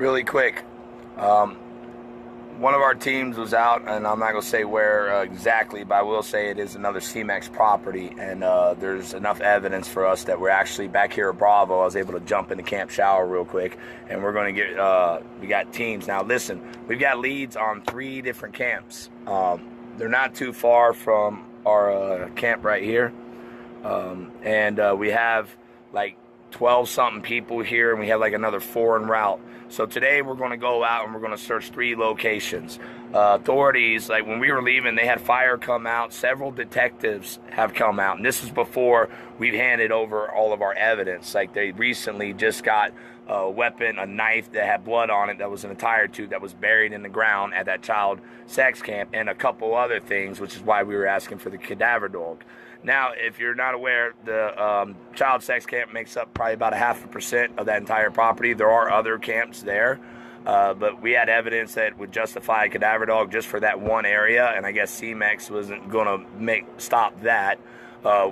Really quick. One of our teams was out, and I'm not going to say where exactly, but I will say it is another CEMEX property, and there's enough evidence for us that we're actually back here at Bravo. I was able to jump in the camp shower real quick, and we're going to get, we got teams. Now listen, we've got leads on 3 different camps. They're not too far from our camp right here, and we have like 12-something people here, and we have like another 4 en route. So today we're going to go out and we're going to search 3 locations. Authorities, like when we were leaving, they had fire come out. Several detectives have come out, and this is before we've handed over all of our evidence. Like they recently just got a weapon, a knife that had blood on it that was in a tire tube that was buried in the ground at that child sex camp, and a couple other things, which is why we were asking for the cadaver dog. Now, if you're not aware, the child sex camp makes up probably about 0.5% of that entire property. There are other camps there, but we had evidence that would justify a cadaver dog just for that one area, and I guess CEMEX wasn't going to stop that.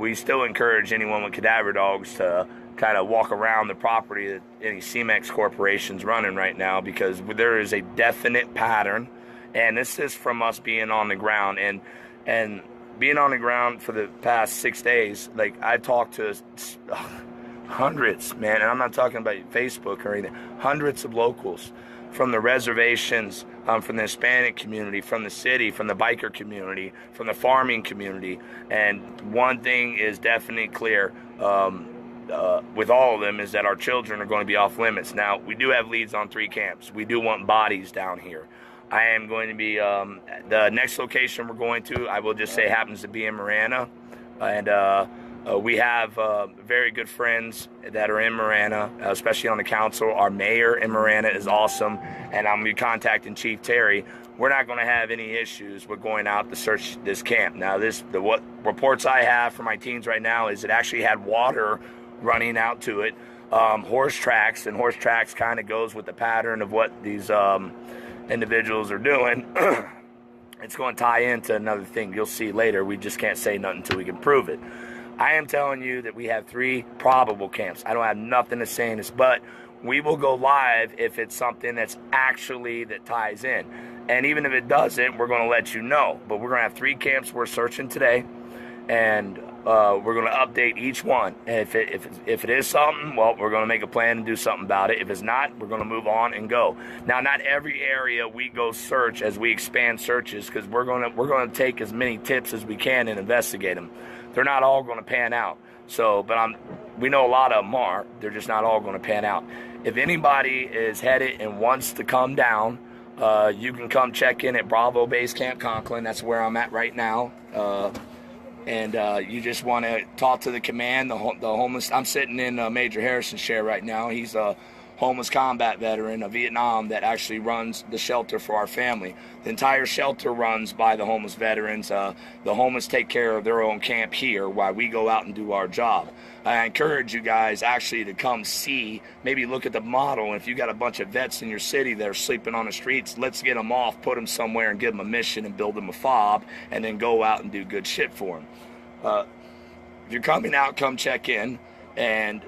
We still encourage anyone with cadaver dogs to kind of walk around the property that any CEMEX corporation's running right now, because there is a definite pattern, and this is from us being on the ground and being on the ground for the past 6 days. Like, I've talked to hundreds, man, and I'm not talking about Facebook or anything, hundreds of locals from the reservations, from the Hispanic community, from the city, from the biker community, from the farming community. And one thing is definitely clear with all of them is that our children are going to be off limits. Now, we do have leads on 3 camps. We do want bodies down here. I am going to be, the next location we're going to, I will just say, happens to be in Marana. And we have very good friends that are in Marana, especially on the council. Our mayor in Marana is awesome, and I'm going to be contacting Chief Terry. We're not going to have any issues with going out to search this camp. Now, what reports I have from my teams right now is it actually had water running out to it, horse tracks, and horse tracks kind of goes with the pattern of what these individuals are doing. It's going to tie into another thing you'll see later. We just can't say nothing until we can prove it. I am telling you that we have 3 probable camps. I don't have nothing to say in this, but we will go live if it's something that's actually that ties in. And even if it doesn't, we're going to let you know. But we're going to have 3 camps we're searching today, and we're going to update each one. And if it is something, well, we're going to make a plan and do something about it. If it's not, we're going to move on and go. Now, not every area we go search as we expand searches, because we're going to take as many tips as we can and investigate them. They're not all going to pan out. So, but we know a lot of them are. They're just not all going to pan out. If anybody is headed and wants to come down, you can come check in at Bravo Base Camp Conklin. That's where I'm at right now. And you just want to talk to the command, the homeless. I'm sitting in Major Harrison's chair right now. He's a homeless combat veteran of Vietnam that actually runs the shelter for our family. The entire shelter runs by the homeless veterans. The homeless take care of their own camp here while we go out and do our job. I encourage you guys actually to come see, maybe look at the model. And if you got a bunch of vets in your city that are sleeping on the streets, let's get them off, put them somewhere, and give them a mission and build them a fob, and then go out and do good shit for them. If you're coming out, come check in, and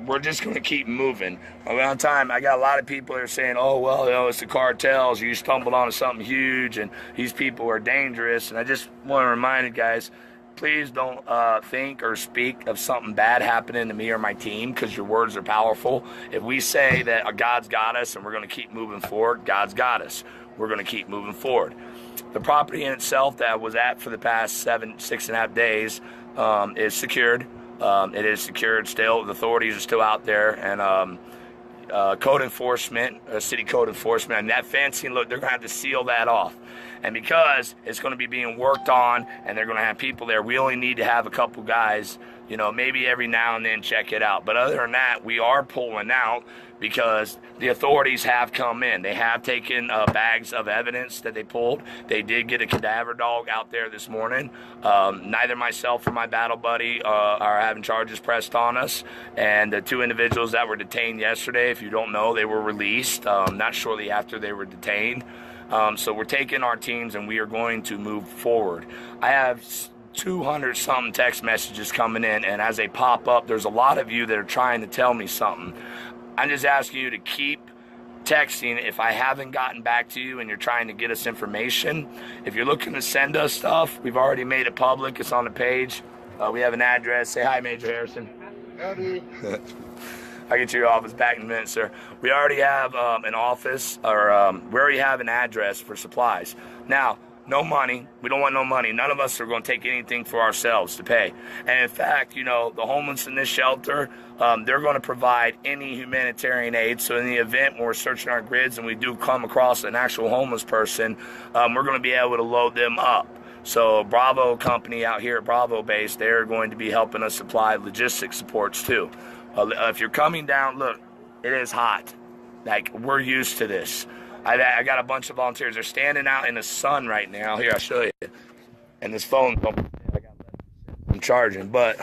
we're just going to keep moving. Around time, I got a lot of people that are saying, oh, well, you know, it's the cartels. You stumbled onto something huge, and these people are dangerous. And I just want to remind you guys, please don't think or speak of something bad happening to me or my team, because your words are powerful. If we say that God's got us and we're going to keep moving forward, God's got us. We're going to keep moving forward. The property in itself that I was at for the past 6.5 days is secured. It is secured still. The authorities are still out there, and code enforcement, city code enforcement, and that fencing, look, they're going to have to seal that off. And because it's going to be being worked on and they're going to have people there, we only need to have a couple guys, you know, maybe every now and then check it out. But other than that, we are pulling out because the authorities have come in. They have taken bags of evidence that they pulled. They did get a cadaver dog out there this morning. Neither myself or my battle buddy are having charges pressed on us. And the 2 individuals that were detained yesterday, if you don't know, they were released not shortly after they were detained. So we're taking our teams and we are going to move forward. I have 200-something text messages coming in, and as they pop up, there's a lot of you that are trying to tell me something. I'm just asking you to keep texting. If I haven't gotten back to you and you're trying to get us information, if you're looking to send us stuff, we've already made it public. It's on the page. We have an address. Say hi, Major Harrison. Howdy. I'll get to your office back in a minute, sir. We already have an office, or we already have an address for supplies. Now, no money. We don't want no money. None of us are going to take anything for ourselves to pay. And in fact, you know, the homeless in this shelter, they're going to provide any humanitarian aid. So in the event when we're searching our grids and we do come across an actual homeless person, we're going to be able to load them up. So Bravo Company out here at Bravo Base, they're going to be helping us supply logistics supports too. If you're coming down, look, it is hot. Like, we're used to this. I got a bunch of volunteers. They're standing out in the sun right now. Here, I'll show you. And this phone, I'm charging, but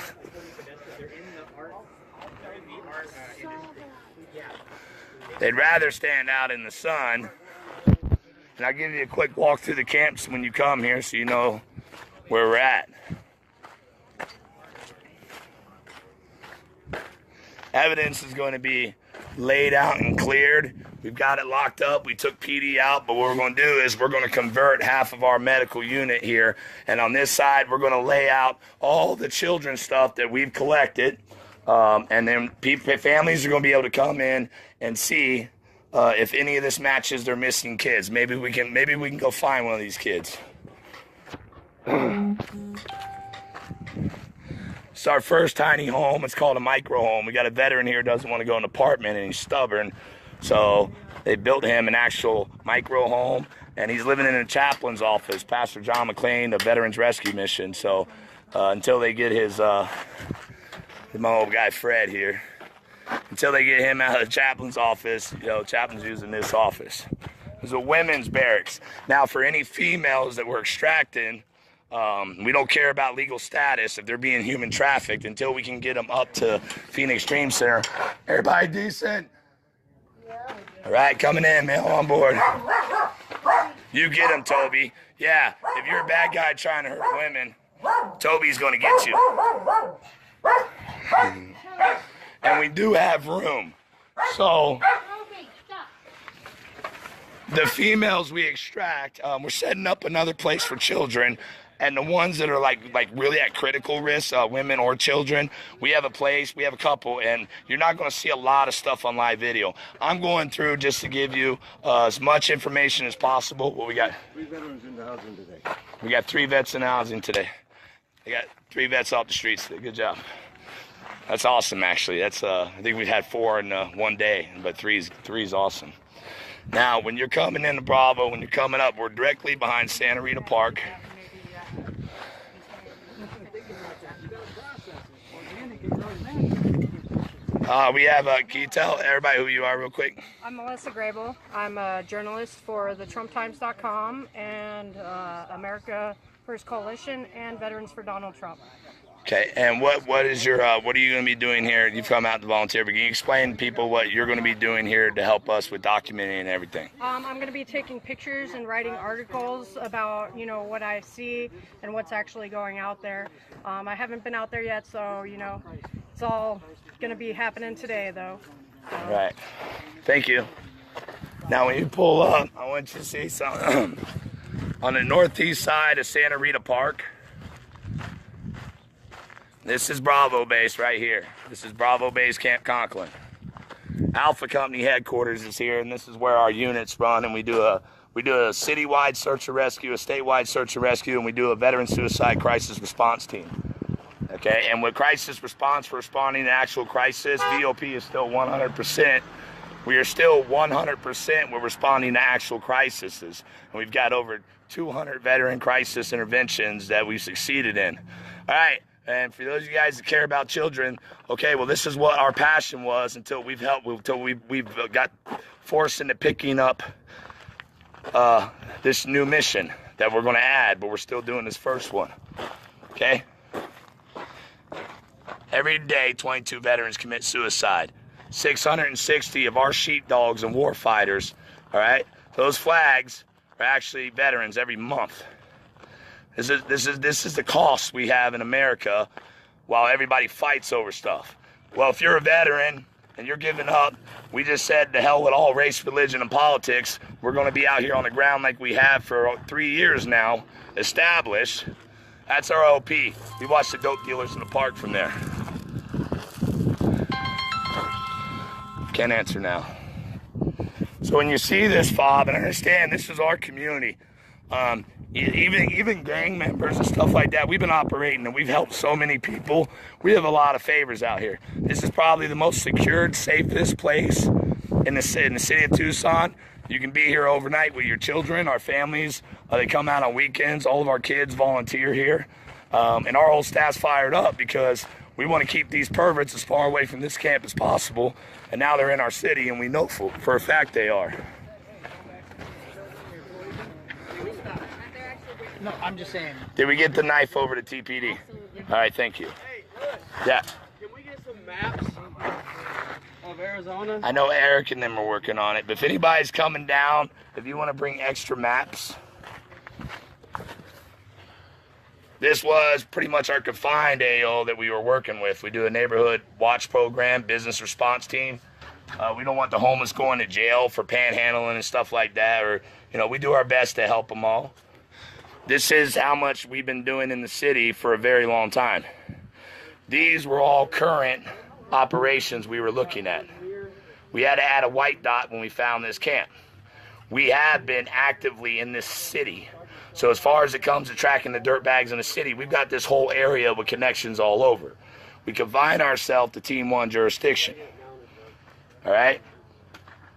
they'd rather stand out in the sun. And I'll give you a quick walk through the camps when you come here so you know where we're at. Evidence is going to be laid out and cleared. We've got it locked up. We took PD out, but what we're going to do is we're going to convert half of our medical unit here. And on this side, we're going to lay out all the children's stuff that we've collected. And then families are going to be able to come in and see if any of this matches their missing kids. Maybe we can go find one of these kids. It's our first tiny home. It's called a micro home. We got a veteran here who doesn't want to go in an apartment, and he's stubborn. So they built him an actual micro home, and he's living in a chaplain's office, Pastor John McClain, the Veterans Rescue Mission. So until they get my old guy Fred here, until they get him out of the chaplain's office, you know, chaplain's using this office. There's a women's barracks. Now, for any females that we're extracting, we don't care about legal status if they're being human trafficked until we can get them up to Phoenix Dream Center. Everybody decent? Yeah. All right, coming in, man, on board. You get them, Toby. Yeah, if you're a bad guy trying to hurt women, Toby's going to get you. And we do have room. So the females we extract, we're setting up another place for children. And the ones that are like really at critical risk, women or children, we have a place, we have a couple, and you're not going to see a lot of stuff on live video. I'm going through just to give you as much information as possible. What we got? 3 veterans in the housing today. We got 3 vets in the housing today. We got 3 vets off the streets today. Good job. That's awesome, actually. That's I think we've had 4 in one day, but 3 is awesome. Now, when you're coming into Bravo, when you're coming up, we're directly behind Santa Rita Park. We have, can you tell everybody who you are real quick? I'm Melissa Grable. I'm a journalist for the TrumpTimes.com and America First Coalition and Veterans for Donald Trump. Okay, and what is your what are you going to be doing here? You've come out to volunteer, but can you explain to people what you're going to be doing here to help us with documenting and everything? I'm going to be taking pictures and writing articles about, you know, what I see and what's actually going out there. I haven't been out there yet, so, you know, it's all going to be happening today, though. All right. Thank you. Now, when you pull up, I want you to see something. On the northeast side of Santa Rita Park, this is Bravo Base right here. This is Bravo Base Camp Conklin. Alpha Company headquarters is here, and this is where our units run, and we do a citywide search and rescue, a statewide search and rescue, and we do a veteran suicide crisis response team. Okay, and with crisis response for responding to actual crisis, VOP is still 100%. We are still 100% we're responding to actual crises. And we've got over 200 veteran crisis interventions that we've succeeded in. All right, and for those of you guys that care about children, okay, well, this is what our passion was until we've got forced into picking up this new mission that we're going to add, but we're still doing this first one. Okay? Every day, 22 veterans commit suicide. 660 of our sheepdogs and war fighters, all right? Those flags are actually veterans every month. This is the cost we have in America while everybody fights over stuff. Well, if you're a veteran and you're giving up. We just said the hell with all race, religion, and politics. We're going to be out here on the ground like we have for 3 years now, established. That's our LP. We watch the dope dealers in the park from there. Can't answer now. So when you see this, Fob, and understand this is our community, even gang members and stuff like that, we've been operating and we've helped so many people. We have a lot of favors out here. This is probably the most secured, safest place in the city of Tucson. You can be here overnight with your children, our families. They come out on weekends. All of our kids volunteer here. And our whole staff's fired up because we want to keep these perverts as far away from this camp as possible. And now they're in our city, and we know for a fact they are. No, I'm just saying. Did we get the knife over to TPD? Absolutely. All right, thank you. Hey, Lewis, Yeah. can we get some maps of Arizona? I know Eric and them are working on it, but if anybody's coming down, if you want to bring extra maps. This was pretty much our confined AO that we were working with. We do a neighborhood watch program, business response team. We don't want the homeless going to jail for panhandling and stuff like that, or, we do our best to help them all. This is how much we've been doing in the city for a very long time. These were all current operations we were looking at. We had to add a white dot when we found this camp. We have been actively in this city. So as far as it comes to tracking the dirt bags in the city, we've got this whole area with connections all over. We confine ourselves to Team 1 jurisdiction. All right?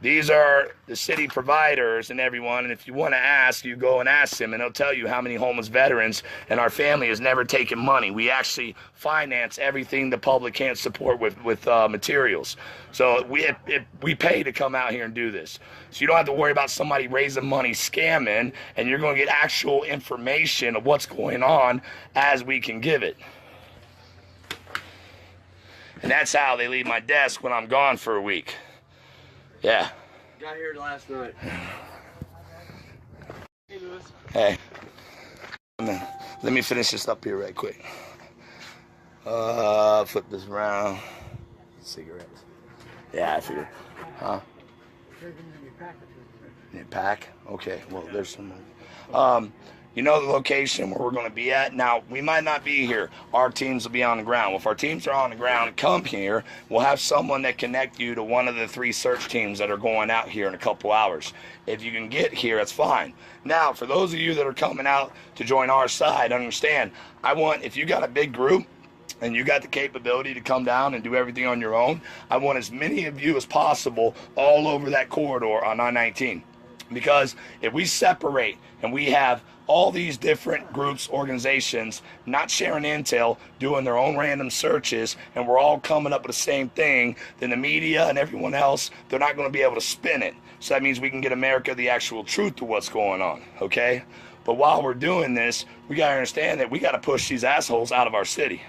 These are the city providers and everyone, and if you want to ask, you go and ask them, and they'll tell you how many homeless veterans, and our family has never taken money. We actually finance everything the public can't support with materials. So we pay to come out here and do this. So you don't have to worry about somebody raising money scamming, and you're going to get actual information of what's going on as we can give it. And that's how they leave my desk when I'm gone for a week. Yeah. Got here last night. Hey, Lewis. Hey. Let me finish this up here right quick. Flip this around. Cigarettes. Yeah, I figured. Huh? In pack? Okay, well, there's some. You know the location where we're going to be at? Now, we might not be here. Our teams will be on the ground. Well, if our teams are on the ground, come here. We'll have someone that connect you to one of the 3 search teams that are going out here in a couple hours. If you can get here, that's fine. Now, for those of you that are coming out to join our side, understand, if you got a big group, and you got the capability to come down and do everything on your own, I want as many of you as possible all over that corridor on I-19. Because if we separate and we have all these different groups, organizations, not sharing intel, doing their own random searches, and we're all coming up with the same thing, then the media and everyone else, they're not going to be able to spin it. So that means we can get America the actual truth to what's going on, okay? But while we're doing this, we got to understand that we got to push these assholes out of our city.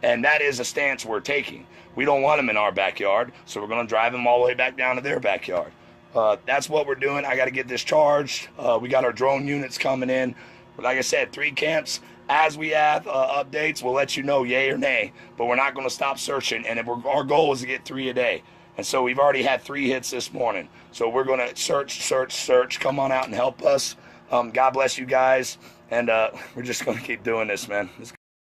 And that is a stance we're taking. We don't want them in our backyard, so we're going to drive them all the way back down to their backyard. That's what we're doing. I got to get this charged. We got our drone units coming in. But like I said, 3 camps. As we have updates, we'll let you know yay or nay. But we're not going to stop searching. And our goal is to get 3 a day. And so we've already had 3 hits this morning. So we're going to search. Come on out and help us. God bless you guys. And we're just going to keep doing this, man.